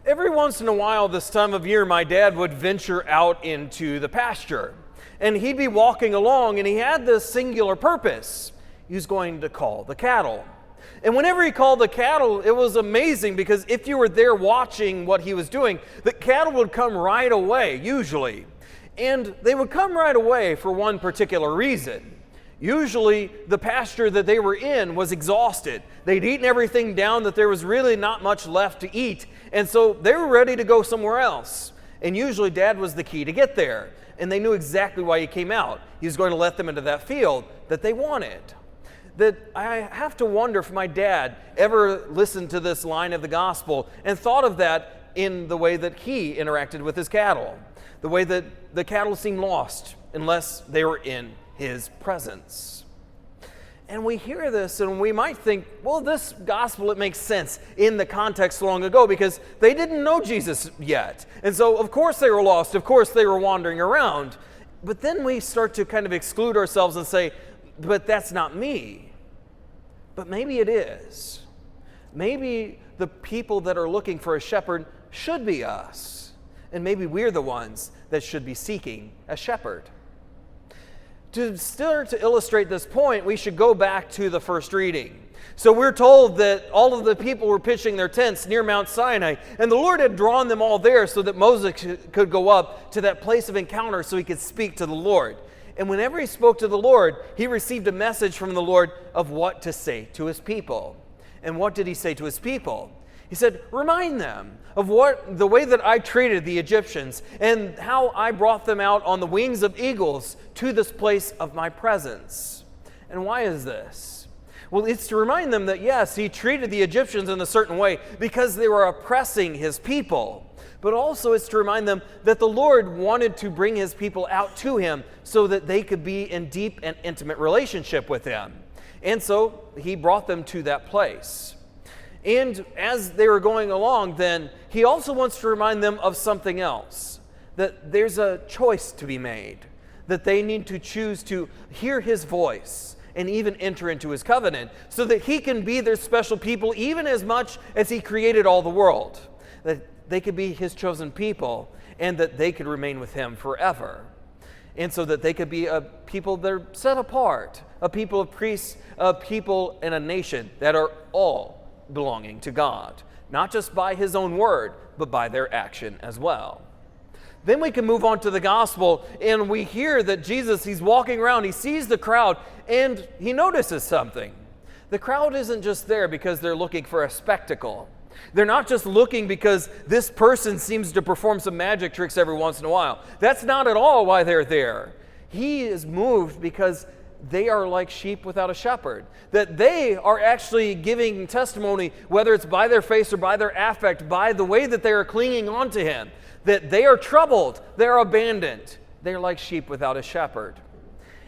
Every once in a while this time of year, my dad would venture out into the pasture. And he'd be walking along, and he had this singular purpose. He was going to call the cattle. And whenever he called the cattle, it was amazing because if you were there watching what he was doing, the cattle would come right away, usually. And they would come right away for one particular reason. Usually, the pasture that they were in was exhausted. They'd eaten everything down that there was really not much left to eat. And so they were ready to go somewhere else. And usually, Dad was the key to get there. And they knew exactly why he came out. He was going to let them into that field that they wanted. That I have to wonder if my dad ever listened to this line of the gospel and thought of that in the way that he interacted with his cattle. The way that the cattle seemed lost unless they were in his presence. And we hear this and we might think, well, this gospel, it makes sense in the context long ago because they didn't know Jesus yet. And so, of course, they were lost. Of course, they were wandering around. But then we start to kind of exclude ourselves and say, but that's not me. But maybe it is. Maybe the people that are looking for a shepherd should be us. And maybe we're the ones that should be seeking a shepherd. To start to illustrate this point, we should go back to the first reading. So we're told that all of the people were pitching their tents near Mount Sinai, and the Lord had drawn them all there so that Moses could go up to that place of encounter so he could speak to the Lord. And whenever he spoke to the Lord, he received a message from the Lord of what to say to his people. And what did he say to his people? He said, remind them of the way that I treated the Egyptians and how I brought them out on the wings of eagles to this place of my presence. And why is this? Well, it's to remind them that, yes, he treated the Egyptians in a certain way because they were oppressing his people. But also it's to remind them that the Lord wanted to bring his people out to him so that they could be in deep and intimate relationship with him. And so he brought them to that place. And as they were going along, then he also wants to remind them of something else, that there's a choice to be made, that they need to choose to hear his voice and even enter into his covenant so that he can be their special people even as much as he created all the world, that they could be his chosen people and that they could remain with him forever. And so that they could be a people that are set apart, a people of priests, a people and a nation that are all belonging to God, not just by his own word, but by their action as well. Then we can move on to the gospel, and we hear that Jesus, he's walking around, he sees the crowd, and he notices something. The crowd isn't just there because they're looking for a spectacle. They're not just looking because this person seems to perform some magic tricks every once in a while. That's not at all why they're there. He is moved because they are like sheep without a shepherd. That they are actually giving testimony, whether it's by their face or by their affect, by the way that they are clinging on to him. That they are troubled, they are abandoned. They're like sheep without a shepherd.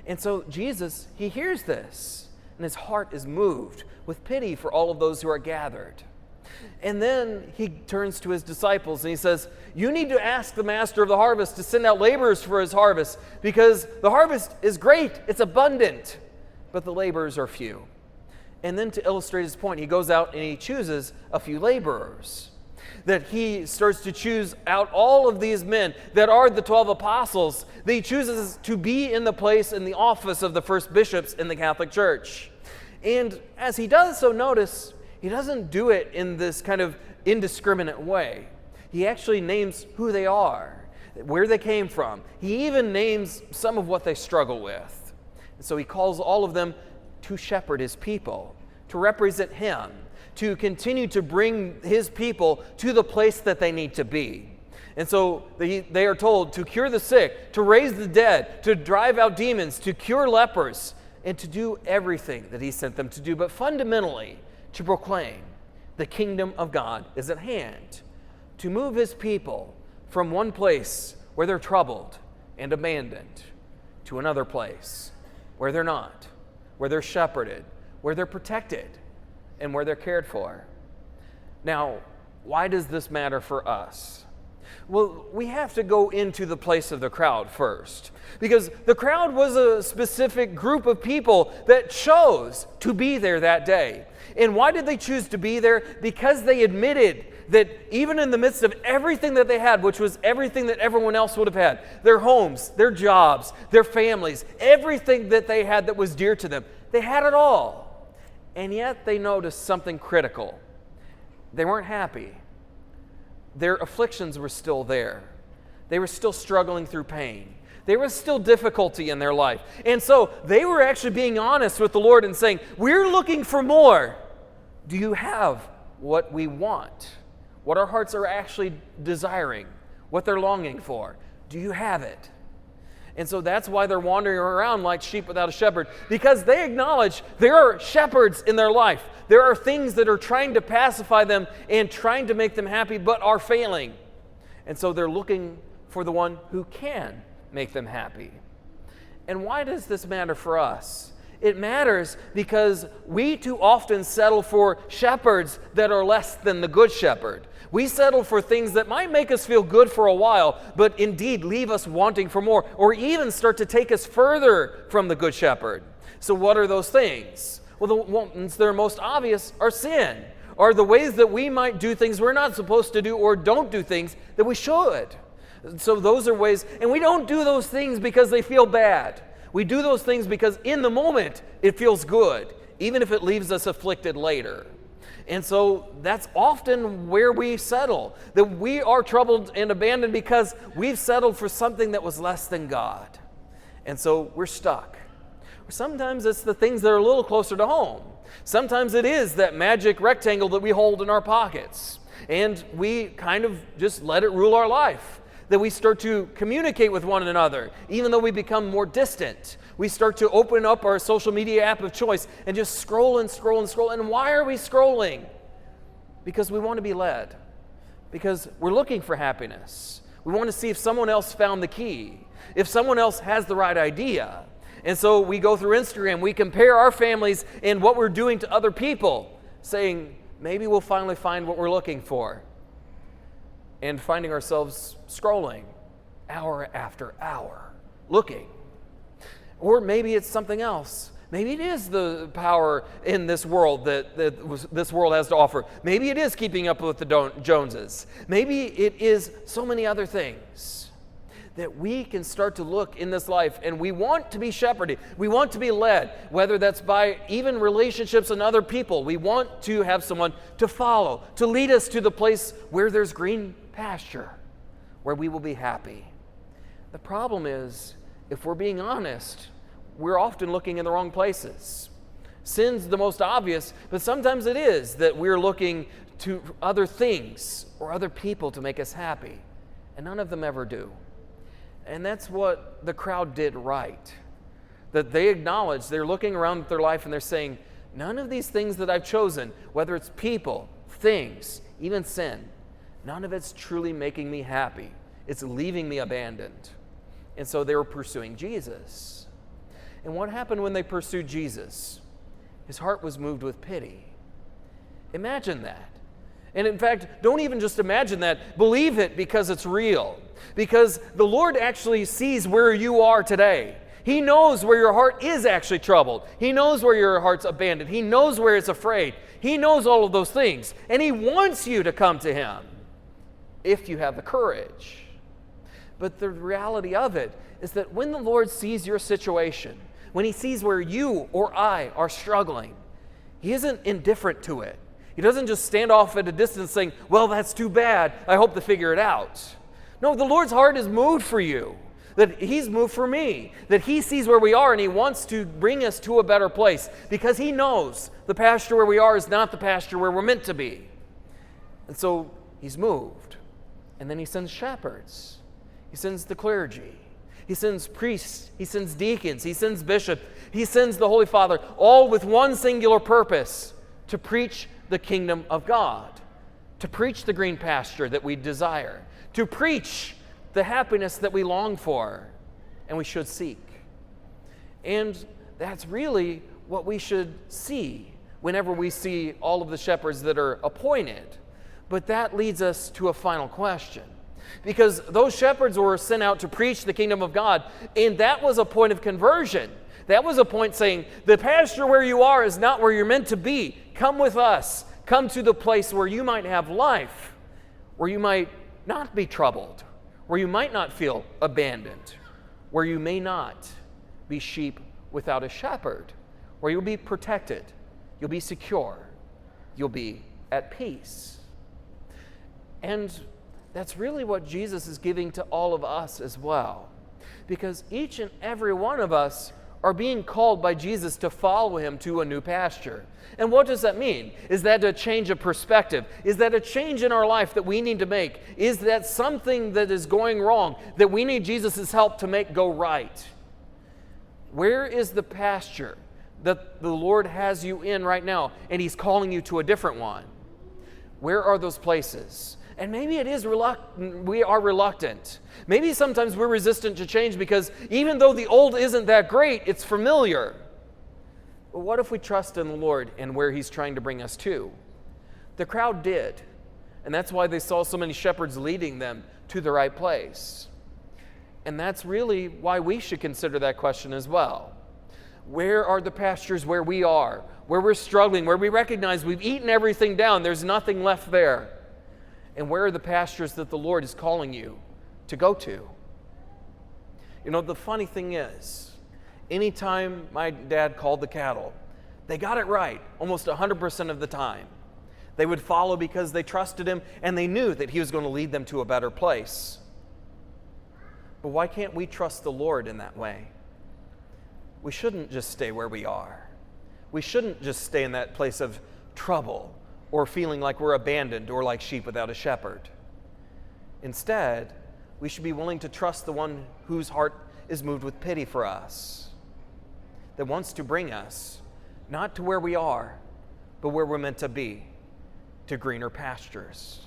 And so Jesus, he hears this, and his heart is moved with pity for all of those who are gathered. And then he turns to his disciples and he says, you need to ask the master of the harvest to send out laborers for his harvest because the harvest is great, it's abundant, but the laborers are few. And then to illustrate his point, he goes out and he chooses a few laborers. That he starts to choose out all of these men that are the 12 apostles, that he chooses to be in the place in the office of the first bishops in the Catholic Church. And as he does so, notice, he doesn't do it in this kind of indiscriminate way. He actually names who they are, where they came from. He even names some of what they struggle with. And so he calls all of them to shepherd his people, to represent him, to continue to bring his people to the place that they need to be. And so they are told to cure the sick, to raise the dead, to drive out demons, to cure lepers, and to do everything that he sent them to do. But fundamentally, to proclaim the kingdom of God is at hand, to move his people from one place where they're troubled and abandoned to another place where they're not, where they're shepherded, where they're protected, and where they're cared for. Now, why does this matter for us? Well, we have to go into the place of the crowd first, because the crowd was a specific group of people that chose to be there that day. And why did they choose to be there? Because they admitted that even in the midst of everything that they had, which was everything that everyone else would have had, their homes, their jobs, their families, everything that they had that was dear to them, they had it all. And yet they noticed something critical. They weren't happy. Their afflictions were still there. They were still struggling through pain. There was still difficulty in their life. And so they were actually being honest with the Lord and saying, we're looking for more. Do you have what we want? What our hearts are actually desiring? What they're longing for? Do you have it? And so that's why they're wandering around like sheep without a shepherd, because they acknowledge there are shepherds in their life. There are things that are trying to pacify them and trying to make them happy, but are failing. And so they're looking for the one who can make them happy. And why does this matter for us? It matters because we too often settle for shepherds that are less than the good shepherd. We settle for things that might make us feel good for a while, but indeed leave us wanting for more, or even start to take us further from the good shepherd. So what are those things? Well, the ones that are most obvious are sin, or the ways that we might do things we're not supposed to do, or don't do things that we should. So those are ways, and we don't do those things because they feel bad. We do those things because in the moment it feels good, even if it leaves us afflicted later. And so that's often where we settle, that we are troubled and abandoned because we've settled for something that was less than God. And so we're stuck. Sometimes it's the things that are a little closer to home. Sometimes it is that magic rectangle that we hold in our pockets, and we kind of just let it rule our life. That we start to communicate with one another, even though we become more distant. We start to open up our social media app of choice and just scroll and scroll and scroll. And why are we scrolling? Because we want to be led. Because we're looking for happiness. We want to see if someone else found the key, if someone else has the right idea. And so we go through Instagram, we compare our families and what we're doing to other people, saying, maybe we'll finally find what we're looking for. And finding ourselves scrolling hour after hour, looking. Or maybe it's something else. Maybe it is the power in this world that this world has to offer. Maybe it is keeping up with the Joneses. Maybe it is so many other things that we can start to look in this life, and we want to be shepherded. We want to be led, whether that's by even relationships and other people. We want to have someone to follow, to lead us to the place where there's green pasture, where we will be happy. The problem is, if we're being honest, we're often looking in the wrong places. Sin's the most obvious, but sometimes it is that we're looking to other things or other people to make us happy, and none of them ever do. And that's what the crowd did right. That they acknowledge, they're looking around at their life and they're saying, none of these things that I've chosen, whether it's people, things, even sin, none of it's truly making me happy. It's leaving me abandoned. And so they were pursuing Jesus. And what happened when they pursued Jesus? His heart was moved with pity. Imagine that. And in fact, don't even just imagine that. Believe it because it's real. Because the Lord actually sees where you are today. He knows where your heart is actually troubled. He knows where your heart's abandoned. He knows where it's afraid. He knows all of those things. And He wants you to come to Him if you have the courage. But the reality of it is that when the Lord sees your situation, when He sees where you or I are struggling, He isn't indifferent to it. He doesn't just stand off at a distance saying, well, that's too bad. I hope to figure it out. No, the Lord's heart is moved for you, that He's moved for me, that He sees where we are and He wants to bring us to a better place because He knows the pasture where we are is not the pasture where we're meant to be. And so He's moved. And then He sends shepherds. He sends the clergy. He sends priests. He sends deacons. He sends bishops. He sends the Holy Father, all with one singular purpose, to preach the kingdom of God, to preach the green pasture that we desire, to preach the happiness that we long for and we should seek. And that's really what we should see whenever we see all of the shepherds that are appointed. But that leads us to a final question. because those shepherds were sent out to preach the kingdom of God, and that was a point of conversion. That was a point saying, the pasture where you are is not where you're meant to be. Come with us. Come to the place where you might have life, where you might not be troubled, where you might not feel abandoned, where you may not be sheep without a shepherd, where you'll be protected, you'll be secure, you'll be at peace. And that's really what Jesus is giving to all of us as well, because each and every one of us are being called by Jesus to follow him to a new pasture. And what does that mean? Is that a change of perspective? Is that a change in our life that we need to make? Is that something that is going wrong that we need Jesus' help to make go right? Where is the pasture that the Lord has you in right now, and he's calling you to a different one? Where are those places? And maybe it is we are reluctant. Maybe sometimes we're resistant to change because even though the old isn't that great, it's familiar. But what if we trust in the Lord and where he's trying to bring us to? The crowd did, and that's why they saw so many shepherds leading them to the right place. And that's really why we should consider that question as well. Where are the pastures where we are, where we're struggling, where we recognize we've eaten everything down, there's nothing left there? And where are the pastures that the Lord is calling you to go to? You know, the funny thing is, anytime my dad called the cattle, they got it right almost 100% of the time. They would follow because they trusted him and they knew that he was going to lead them to a better place. But why can't we trust the Lord in that way? We shouldn't just stay where we are. We shouldn't just stay in that place of trouble or feeling like we're abandoned or like sheep without a shepherd. Instead, we should be willing to trust the one whose heart is moved with pity for us, that wants to bring us not to where we are, but where we're meant to be, to greener pastures.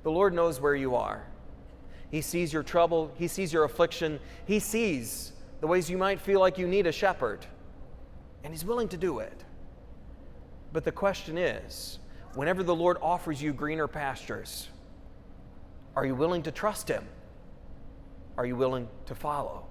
The Lord knows where you are. He sees your trouble. He sees your affliction. He sees the ways you might feel like you need a shepherd, and he's willing to do it. But the question is, whenever the Lord offers you greener pastures, are you willing to trust him? Are you willing to follow?